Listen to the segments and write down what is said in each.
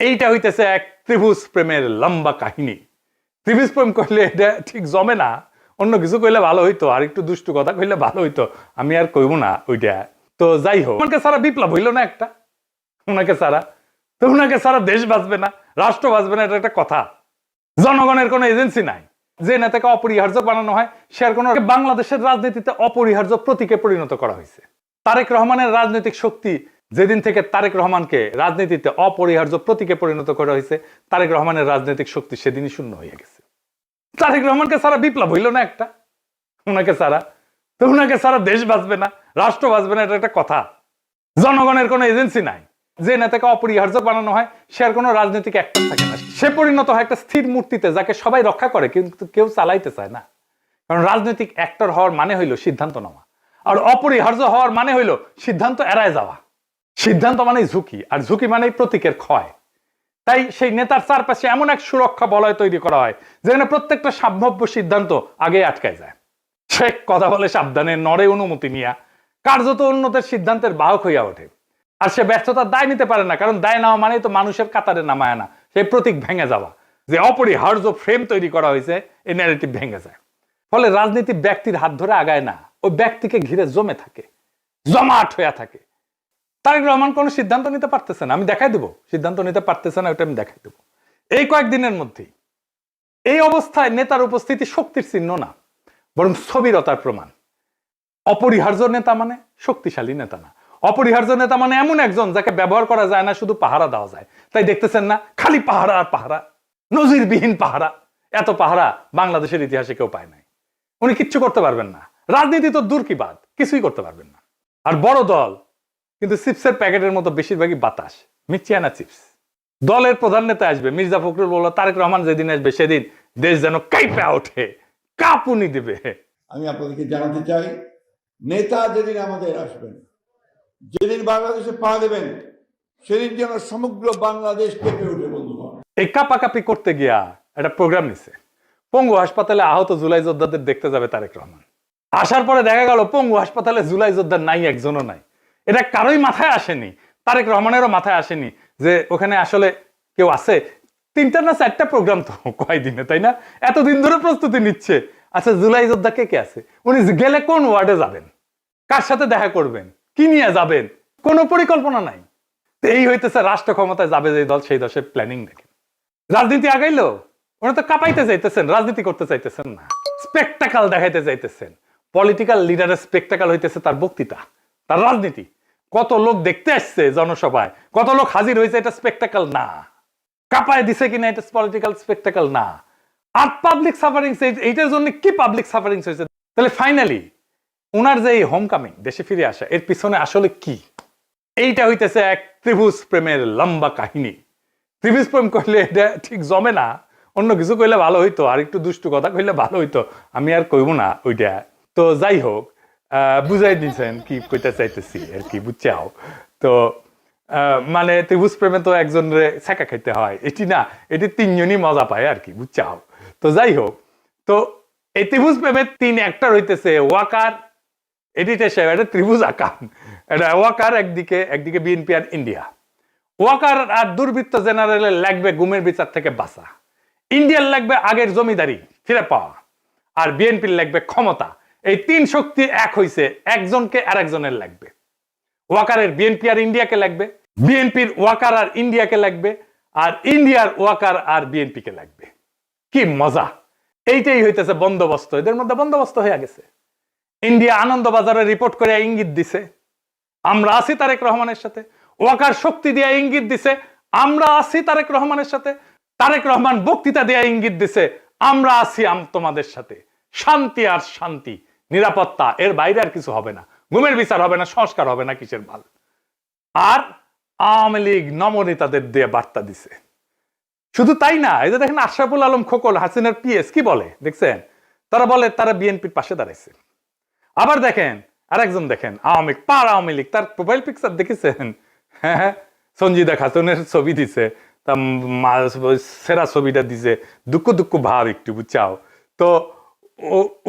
এইটা হইতেছে এক ত্রিভুজ প্রেমের লম্বা কাহিনী। ত্রিভুজ প্রেম কইলে এটা ঠিক জমে না, অন্য কিছু কইলে ভালো হইতো, আর একটু দুষ্টু কথা কইলে ভালো হইতো, আমি আর কইব না ওইটা। তো যাই হোক, ওনাকে সারা বিপ্লব হইল না একটা, ওনাকে সারা, তো ওনাকে সারা দেশ বাঁচবে না, রাষ্ট্র বাঁচবে না, এটা একটা কথা। জনগণের কোনো এজেন্সি নাই, যে নেতাকে অপরিহার্য বানানো হয় সে আর কোনো, বাংলাদেশের রাজনীতিতে অপরিহার্য প্রতীকে পরিণত করা হয়েছে। তারেক রহমানের রাজনৈতিক শক্তি যেদিন থেকে তারেক রহমানকে রাজনীতিতে অপরিহার্য প্রতীকে পরিণত করা হয়েছে, তারেক রহমানের রাজনৈতিক শক্তি সেদিনই শূন্য হয়ে গেছে। তারেক রহমানকে সারা বিপ্লব হইল না একটা, ওনাকে সারা, তো ওনাকে সারা দেশ বাঁচবে না, রাষ্ট্র বাঁচবে না, এটা একটা কথা। জনগণের কোনো এজেন্সি নাই, যে নেতাকে অপরিহার্য বানানো হয় সে আর কোনো রাজনৈতিক অ্যাক্টর থাকে না, সে পরিণত হয় একটা স্থির মূর্তিতে যাকে সবাই রক্ষা করে কিন্তু কেউ চালাইতে চায় না। কারণ রাজনৈতিক অ্যাক্টর হওয়ার মানে হইল সিদ্ধান্ত নেওয়া, আর অপরিহার্য হওয়ার মানে হইল সিদ্ধান্ত এড়ায় যাওয়া। সিদ্ধান্ত মানেই ঝুঁকি, আর ঝুঁকি মানেই প্রতীকের ক্ষয়। তাই সেই নেতার চারপাশে এমন এক সুরক্ষা বলয় তৈরি করা হয় যেখানে প্রত্যেকটা সম্ভাব্য সিদ্ধান্ত আগে আটকায় যায়। সে কথা বলে সাবধানে, নড়ে অনুমতি নিয়া, কার্যত উন্নতের সিদ্ধান্তের বাহক হইয়া ওঠে। আর সে ব্যর্থতার দায় নিতে পারে না, কারণ দায় নেওয়া মানেই তো মানুষের কাতারে নামায় না, সেই প্রতীক ভেঙে যাওয়া, যে অপরিহার্য ফ্রেম তৈরি করা হয়েছে, এই ন্যারেটিভ ভেঙে যায়। ফলে রাজনীতি ব্যক্তির হাত ধরে আগায় না, ওই ব্যক্তিকে ঘিরে জমে থাকে, জমাট হইয়া থাকে। তারেক রহমান কোন সিদ্ধান্ত নিতে পারতেছে না, আমি দেখাই দেবো সিদ্ধান্ত নিতে পারতেছে না, ওটা আমি দেখাই দেবো এই কয়েকদিনের মধ্যেই। এই অবস্থায় নেতার উপস্থিতি শক্তির চিহ্ন না, বরং স্থবিরতার প্রমাণ। অপরিহার্য নেতা মানে শক্তিশালী নেতা না, অপরিহার্য নেতা মানে এমন একজন যাকে ব্যবহার করা যায় না, শুধু পাহারা দেওয়া যায়। তাই দেখতেছেন না, খালি পাহারা আর পাহারা, নজিরবিহীন পাহারা। এত পাহারা বাংলাদেশের ইতিহাসে কেউ পায় নাই। উনি কিচ্ছু করতে পারবেন না, রাজনীতি তো দূর কি বাদ, কিছুই করতে পারবেন না। আর বড় দল কিন্তু চিপসের প্যাকেটের মতো বেশিরভাগই বাতাস, মিচিয়ানা চিপস। দলের প্রধান নেতা আসবে, মির্জা ফখরুল বলল তারেক রহমান যেদিন আসবে সেদিন দেশ যেন কাঁপা ওঠে, কাঁপুনি দেবে। আমি আপনাদেরকে জানাতে চাই, নেতা যেদিন আমাদের আসবেন, যেদিন বাংলাদেশে পা দেবেন, সেদিন যেন সমগ্র বাংলাদেশ কেঁপে ওঠে। বন্ধুগণ, এই কাপাকাপি করতে গিয়া একটা প্রোগ্রাম নিছে, পঙ্গু হাসপাতালে আহত জুলাই যোদ্ধাদের দেখতে যাবে তারেক রহমান। আসার পরে দেখা গেল পঙ্গু হাসপাতালে জুলাই যোদ্ধা নাই, একজনও নাই। এটা কারোই মাথায় আসেনি, তারেক রহমানেরও মাথায় আসেনি যে ওখানে আসলে কেউ আছে। 3টা না 4টা প্রোগ্রাম তো কয়দিনে, তাই না? এতদিন ধরে প্রস্তুতি নিচ্ছে। আচ্ছা, জুলাই যোদ্ধা কে কে আছে? উনি গেলে কোন ওয়ার্ডে যাবেন, কার সাথে দেখা করবেন, কি নিয়ে যাবেন, কোনো পরিকল্পনা নাই। তো এই হইতেছে রাষ্ট্র ক্ষমতায় যাবে যে দল, সেই দশের প্ল্যানিং দেখেন। রাজনীতি আগাইলো, ওরা তো কাঁপাইতে চাইতেছেন, রাজনীতি করতে চাইতেছেন না, স্পেকটাকাল দেখাইতে চাইতেছেন। পলিটিক্যাল লিডারের স্পেকটাকাল হইতেছে তার বক্তৃতা, তার রাজনীতি। কত লোক দেখতে আসছে জনসভায়, কত লোক হাজির হয়েছে, এটা স্পেকটাকাল না। কাঁপায় দিছে কিনা, এটা পলিটিক্যাল স্পেকটাকাল না। আর পাবলিক সাফারিংস, এইটার জন্য কি পাবলিক সাফারিংস হয়েছে? তাহলে ফাইনালি উনার যে এই হোম কামিং, দেশে ফিরে আসা, এর পিছনে আসলে কি? এইটা হইতেছে এক ত্রিভুজ প্রেমের লম্বা কাহিনী। ত্রিভুজ প্রেম কইলে এটা ঠিক জমে না, অন্য কিছু কইলে ভালো হইতো, আর একটু দুষ্টু কথা কইলে ভালো হইতো, আমি আর কইব না ওইটা। তো যাই হোক, বুঝাই দিচ্ছেন কি কইতে চাইতেছি আর কি, বুঝছাও তো। মানে ত্রিভুজ প্রেমে তো একজনের ছেঁকা খাইতে হয়, এটি না, এটি 3জনই মজা পায় আর কি, বুঝছাও তো। যাই হোক, তো এই ত্রিভুজ প্রেমের 3 অ্যাক্টর হইতেছে ওয়াকার, এডিটর সাহেব, এটা ত্রিভুজ আকান, এটা ওয়াকার একদিকে বিএনপি আর ইন্ডিয়া। ওয়াকার আর দুর্বৃত্ত জেনারেলের লাগবে গুমের বিচার থেকে বাঁচা, ইন্ডিয়ার লাগবে আগের জমিদারি ফিরে পাওয়া, আর বিএনপির লাগবে ক্ষমতা। এই 3 শক্তি এক হইছে, একজনকে আর একজনের লাগবে। ওয়াকারের বিএনপি আর ইন্ডিয়াকে লাগবে, বিএনপির ওয়াকার আর ইন্ডিয়াকে লাগবে, আর ইন্ডিয়ার ওয়াকার আর বিএনপিকে লাগবে। কি মজা! এইটাই হইতেছে বন্দোবস্ত, এদের মধ্যে বন্দোবস্ত হয়ে গেছে। ইন্ডিয়া আনন্দবাজারে রিপোর্ট করে ইঙ্গিত দিছে আমরা আছি তারেক রহমানের সাথে, ওয়াকার শক্তি দিয়ে ইঙ্গিত দিছে আমরা আছি তারেক রহমানের সাথে, তারেক রহমান বক্তৃতা দিয়ে ইঙ্গিত দিছে আমরা আছি তোমাদের সাথে। শান্তি আর শান্তি, নিরাপত্তা, এর বাইরে আর কিছু হবে না। গুমের বিচার হবে না, সংস্কার হবে না, কিসের ভাল। আর আওয়ামী লীগ নমনেতাদের দিয়ে বার্তা দিছে। শুধু তাই না, এই যে দেখেন আশরাফুল আলম খোকন, হাসিনার পিএস, কি বলে দেখছেন? তারা বলে তারা বিএনপির পাশে দাঁড়াইছে। আবার দেখেন আরেকজন, দেখেন আওয়ামী লীগ, তার প্রোফাইল পিকচার দেখেছেন? হ্যাঁ, সঞ্জিদা খাতুনের ছবি দিছে, তা সেরা ছবিটা দিছে, দুঃখ দুঃখ ভাব একটু, বুঝছাও তো।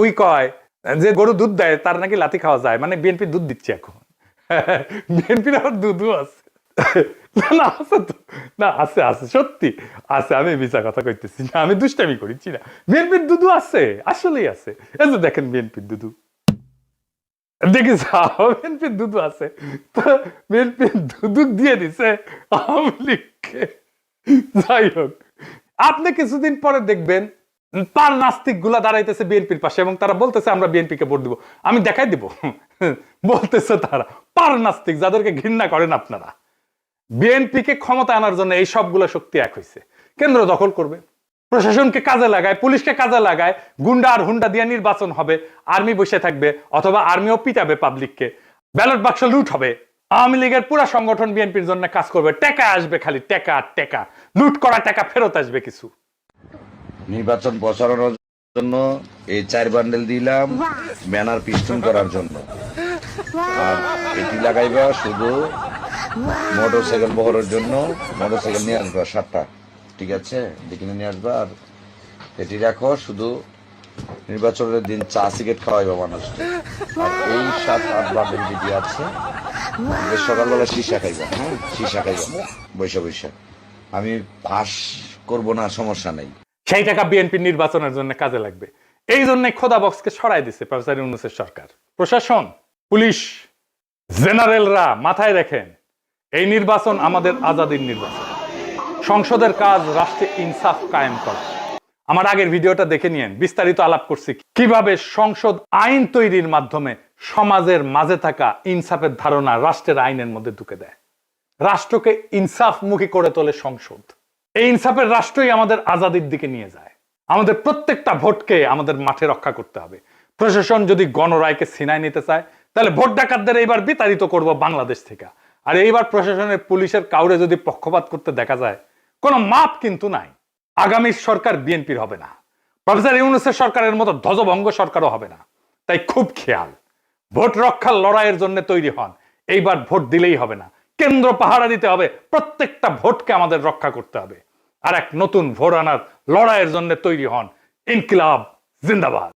ওই কয় যে গরু দুধ দেয় তার নাকি লাথি খাওয়া যায়, মানে বিএনপি দুধ দিচ্ছে এখন, বিএনপির আবার দুধও আছে। না আছে তো, না আছে আছে সত্যি আছে, আমি মিছা কথা কইতেছি না, আমি দুষ্টামি করিছি না। বিএনপির দুদু আছে, আসলেই আছে। এই যে দেখেন বিএনপির দুদু, দেখি বিএনপির দুদু আছে, তো বিএনপির দুদু দিয়ে দিছে আওয়ামী লীগকে। যাই হোক, আপনি কিছুদিন পরে দেখবেন তার নাস্তিক গুলা দাঁড়াইতেছে বিএনপির পাশে এবং তারা বলতেছে আমরা বিএনপি কে ভোট দিব। আমি দেখাই দিব, বলতেছে তারা পার নাস্তিক যাদেরকে ঘৃণা করেন আপনারা। বিএনপি কে ক্ষমতা আনার জন্য এই সবগুলো শক্তি এক হয়েছে, কেন্দ্র দখল করবে, প্রশাসনকে কাজে লাগায়, পুলিশকে কাজে লাগায়, গুন্ডা আর হুন্ডা দিয়ে নির্বাচন হবে, আর্মি বসে থাকবে অথবা আর্মিও পিটাবে পাবলিককে, ব্যালট বাক্স লুট হবে। আওয়ামী লীগের পুরো সংগঠন বিএনপির জন্য কাজ করবে, টাকা আসবে, খালি টাকা আর টাকা, লুট করা টাকা ফেরত আসবে কিছু। নির্বাচন প্রচারণার জন্য এই 4 বান্ডেল দিলাম ব্যানার পিস্টন করার জন্য। আর এটি লাগাইবা শুধু মোটরসাইকেল বহরের জন্য, মোটরসাইকেল নিয়ে আসবা 7টা, ঠিক আছে, দেখে নিয়ে আসবা। আর এটি রাখো শুধু নির্বাচনের দিন চা সিগারেট খাওয়াইবা মানুষকে। আর এই 7-8 বান্ডেল যদি আছে সকালবেলা সীসা খাইবা, হ্যাঁ সীসা খাইবা বৈশা বৈশা। আমি পাস করবো না, সমস্যা নেই। সেই টাকা বিএনপির নির্বাচনের জন্য কাজে লাগবে। এই জন্য খোদা বক্সকে সরাই দিছে প্রফেসর ইউনূসের সরকার। প্রশাসন, পুলিশ, জেনারেলরা মাথায় রাখেন, এই নির্বাচন আমাদের আজাদির নির্বাচন। সংসদের কাজ রাষ্ট্রে ইনসাফ কায়েম করা। আমার আগের ভিডিওটা দেখে নিয়েন, বিস্তারিত আলাপ করছি কিভাবে সংসদ আইন তৈরির মাধ্যমে সমাজের মাঝে থাকা ইনসাফের ধারণা রাষ্ট্রের আইনের মধ্যে ঢুকে দেয়। রাষ্ট্রকে ইনসাফমুখী করে তোলে সংসদ। এই ইনসাফের রাষ্ট্রই আমাদের আজাদির দিকে নিয়ে যায়। আমাদের প্রত্যেকটা ভোটকে আমাদের মাঠে রক্ষা করতে হবে। প্রশাসন যদি গণরায়কে ছিনায় নিতে চায়, তাহলে ভোট ডাকাতদের এইবার বিতাড়িত করব বাংলাদেশ থেকে। আর এইবার প্রশাসনের, পুলিশের কাউরে যদি পক্ষপাত করতে দেখা যায়, কোনো মাপ কিন্তু নাই। আগামীর সরকার বিএনপির হবে না, প্রফেসর ইউনূসের সরকারের মতো ধ্বজভঙ্গ সরকারও হবে না। তাই খুব খেয়াল, ভোট রক্ষার লড়াইয়ের জন্য তৈরি হন। এইবার ভোট দিলেই হবে না, কেন্দ্র পাহারা দিতে হবে, প্রত্যেকটা ভোটকে আমাদের রক্ষা করতে হবে। আর এক নতুন ভোট আনার লড়াইয়ের জন্য তৈরি হন। ইনকিলাব জিন্দাবাদ।